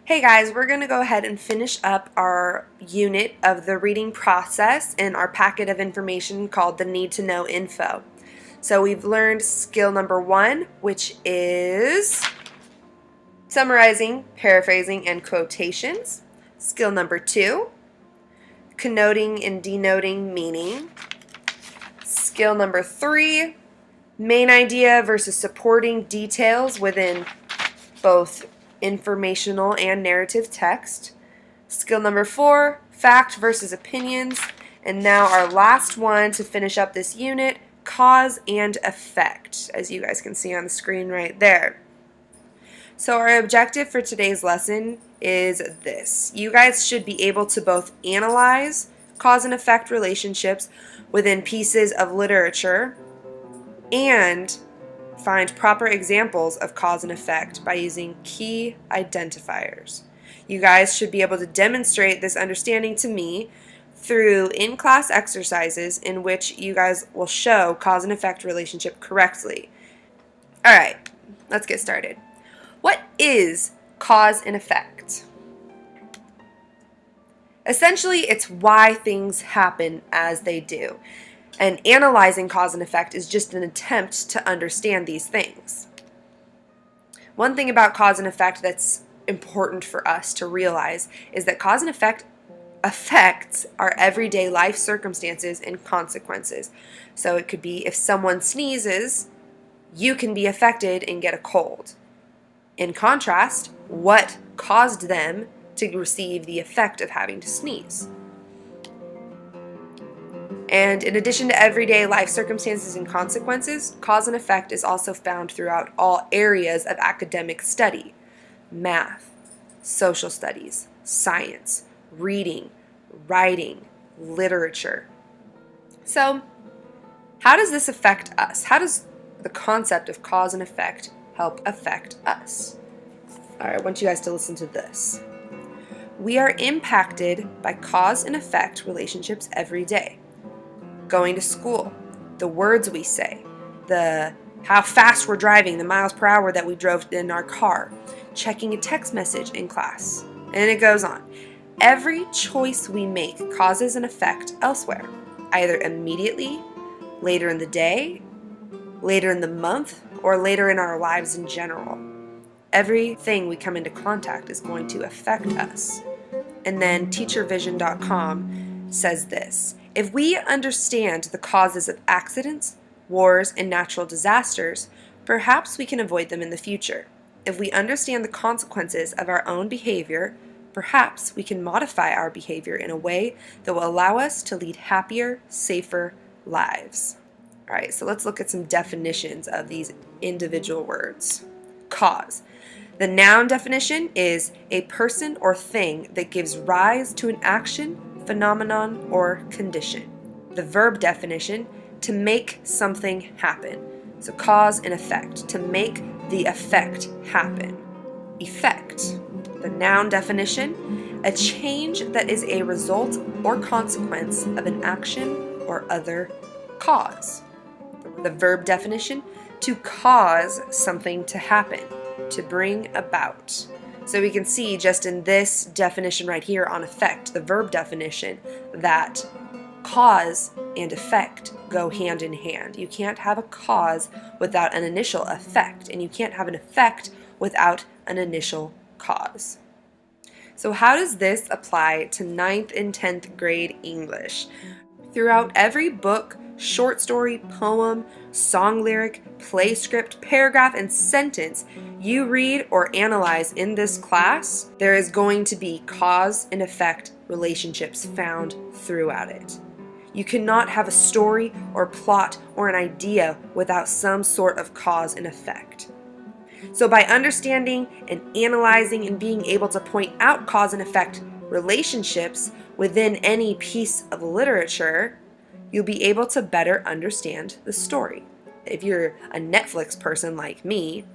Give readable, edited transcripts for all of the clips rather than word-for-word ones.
Hey guys, we're going to go ahead and finish up our unit of the reading process in our packet of information called the Need to Know Info. So we've learned skill number 1, which is summarizing, paraphrasing, and quotations. Skill number 2, connoting and denoting meaning. Skill number 3, main idea versus supporting details within both informational and narrative text. Skill number 4, fact versus opinions. And now our last one to finish up this unit, cause and effect, as you guys can see on the screen right there. So our objective for today's lesson is this. You guys should be able to both analyze cause and effect relationships within pieces of literature and find proper examples of cause and effect by using key identifiers. You guys should be able to demonstrate this understanding to me through in-class exercises in which you guys will show cause and effect relationship correctly. Alright, let's get started. What is cause and effect? Essentially, it's why things happen as they do. And analyzing cause and effect is just an attempt to understand these things. One thing about cause and effect that's important for us to realize is that cause and effect affects our everyday life circumstances and consequences. So it could be if someone sneezes, you can be affected and get a cold. In contrast, what caused them to receive the effect of having to sneeze? And in addition to everyday life circumstances and consequences, cause and effect is also found throughout all areas of academic study: math, social studies, science, reading, writing, literature. So, how does this affect us? How does the concept of cause and effect help affect us? All right, I want you guys to listen to this. We are impacted by cause and effect relationships every day. Going to school, the words we say, how fast we're driving, the miles per hour that we drove in our car, checking a text message in class, and it goes on. Every choice we make causes an effect elsewhere, either immediately, later in the day, later in the month, or later in our lives in general. Everything we come into contact is going to affect us. And then teachervision.com says this: if we understand the causes of accidents, wars, and natural disasters, perhaps we can avoid them in the future. If we understand the consequences of our own behavior, perhaps we can modify our behavior in a way that will allow us to lead happier, safer lives. All right, so let's look at some definitions of these individual words. Cause. The noun definition is a person or thing that gives rise to an action, phenomenon, or condition. The verb definition, to make something happen. So cause and effect, to make the effect happen. Effect. The noun definition, a change that is a result or consequence of an action or other cause. The verb definition, to cause something to happen, to bring about. So we can see just in this definition right here on effect, the verb definition, that cause and effect go hand in hand. You can't have a cause without an initial effect, and you can't have an effect without an initial cause. So how does this apply to 9th and 10th grade English? Throughout every book, short story, poem, song lyric, play script, paragraph, and sentence you read or analyze in this class, there is going to be cause and effect relationships found throughout it. You cannot have a story or plot or an idea without some sort of cause and effect. So by understanding and analyzing and being able to point out cause and effect relationships within any piece of literature, you'll be able to better understand the story. If you're a Netflix person like me,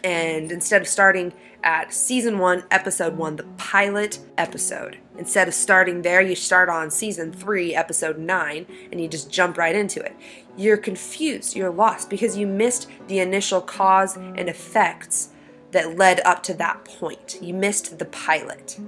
and instead of starting at season 1, episode 1, the pilot episode, instead of starting there, you start on season 3, episode 9, and you just jump right into it. You're confused, you're lost, because you missed the initial cause and effects that led up to that point. You missed the pilot.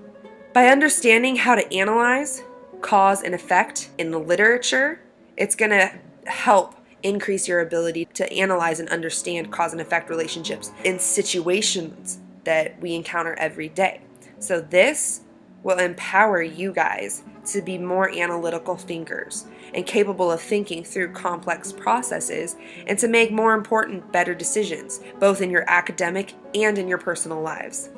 By understanding how to analyze cause and effect in the literature, it's going to help increase your ability to analyze and understand cause and effect relationships in situations that we encounter every day. So this will empower you guys to be more analytical thinkers and capable of thinking through complex processes and to make more important, better decisions, both in your academic and in your personal lives.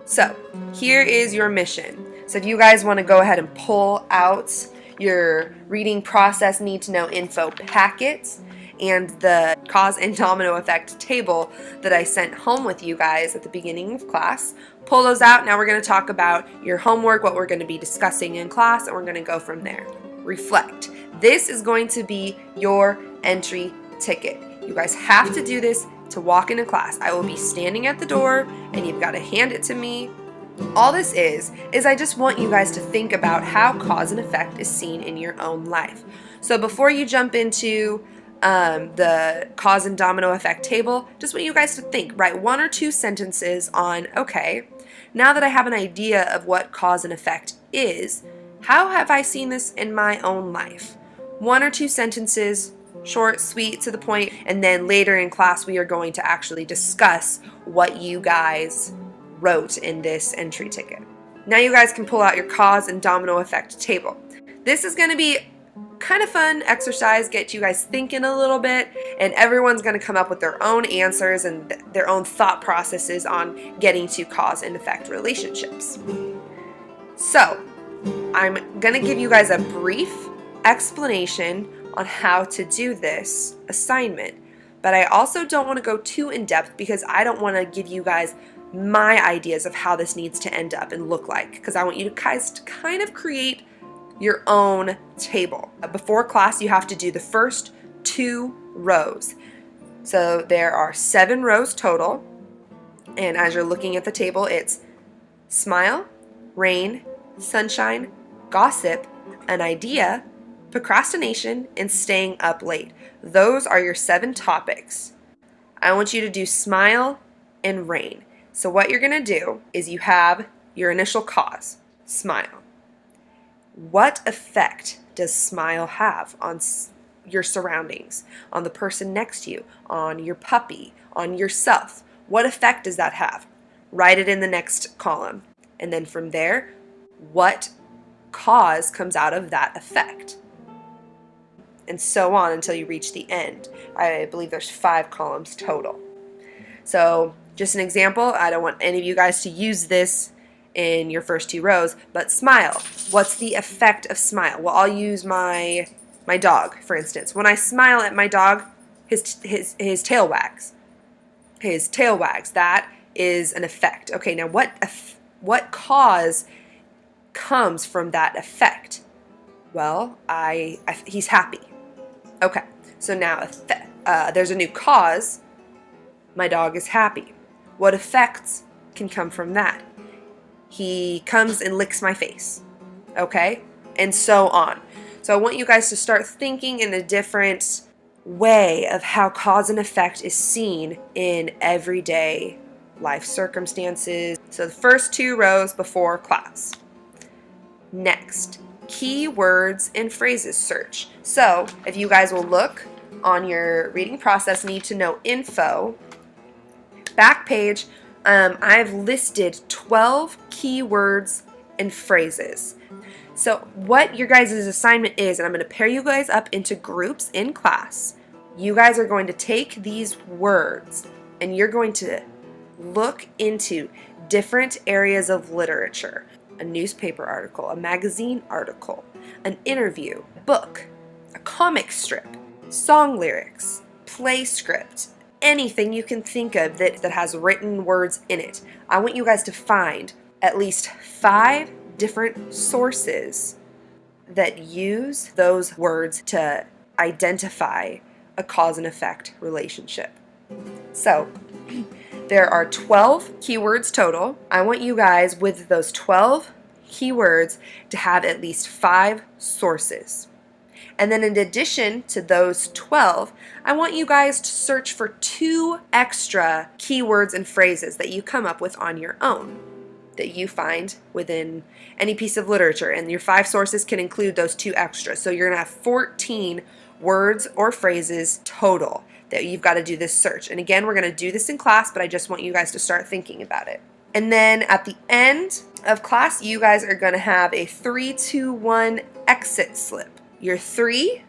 So here is your mission. So if you guys want to go ahead and pull out your reading process need to know info packets and the cause and domino effect table that I sent home with you guys at the beginning of class, pull those out. Now we're going to talk about your homework, what we're going to be discussing in class, and we're going to go from there. Reflect. This is going to be your entry ticket. You guys have to do this to walk into class. I will be standing at the door and you've got to hand it to me. All this is I just want you guys to think about how cause and effect is seen in your own life. So before you jump into the cause and domino effect table, just want you guys to think, write 1 or 2 sentences on, okay, now that I have an idea of what cause and effect is, how have I seen this in my own life? 1 or 2 sentences, short, sweet, to the point, and then later in class we are going to actually discuss what you guys wrote in this entry ticket. Now you guys can pull out your cause and domino effect table. This is going to be kind of fun exercise, get you guys thinking a little bit, and everyone's going to come up with their own answers and their own thought processes on getting to cause and effect relationships. So I'm going to give you guys a brief explanation on how to do this assignment, but I also don't want to go too in depth because I don't want to give you guys my ideas of how this needs to end up and look like, because I want you guys to kind of create your own table. Before class, you have to do the first 2 rows. So there are 7 rows total, and as you're looking at the table, it's smile, rain, sunshine, gossip, an idea, procrastination, and staying up late. Those are your 7 topics. I want you to do smile and rain. So what you're going to do is you have your initial cause, smile. What effect does smile have on your surroundings, on the person next to you, on your puppy, on yourself? What effect does that have? Write it in the next column. And then from there, what cause comes out of that effect? And so on until you reach the end. I believe there's 5 columns total. So just an example, I don't want any of you guys to use this in your first 2 rows, but smile. What's the effect of smile? Well, I'll use my dog, for instance. When I smile at my dog, his tail wags. His tail wags. That is an effect. Okay, now what cause comes from that effect? Well, he's happy. Okay, so now there's a new cause. My dog is happy. What effects can come from that? He comes and licks my face. Okay? And so on. So I want you guys to start thinking in a different way of how cause and effect is seen in everyday life circumstances. So the first 2 rows before class. Next, keywords and phrases search. So if you guys will look on your reading process need to know info, back page, I've listed 12 keywords and phrases. So what your guys' assignment is, and I'm going to pair you guys up into groups in class. You guys are going to take these words and you're going to look into different areas of literature. A newspaper article, a magazine article, an interview, book, a comic strip, song lyrics, play script, anything you can think of that has written words in it. I want you guys to find at least 5 different sources that use those words to identify a cause and effect relationship. So there are 12 keywords total. I want you guys with those 12 keywords to have at least 5 sources. And then in addition to those 12, I want you guys to search for 2 extra keywords and phrases that you come up with on your own, that you find within any piece of literature. And your 5 sources can include those 2 extras. So you're going to have 14 words or phrases total that you've got to do this search. And again, we're going to do this in class, but I just want you guys to start thinking about it. And then at the end of class, you guys are going to have a 3, 2, 1 exit slip. Your 3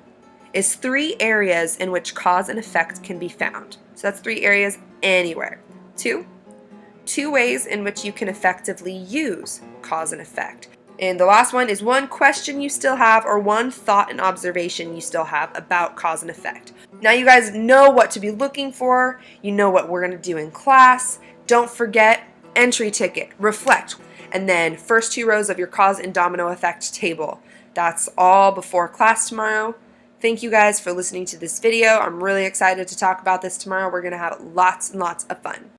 is 3 areas in which cause and effect can be found. So that's 3 areas anywhere. 2 ways in which you can effectively use cause and effect. And the last one is 1 question you still have or 1 thought and observation you still have about cause and effect. Now you guys know what to be looking for. You know what we're going to do in class. Don't forget, entry ticket, reflect, and then first 2 rows of your cause and domino effect table. That's all before class tomorrow. Thank you guys for listening to this video. I'm really excited to talk about this tomorrow. We're going to have lots and lots of fun.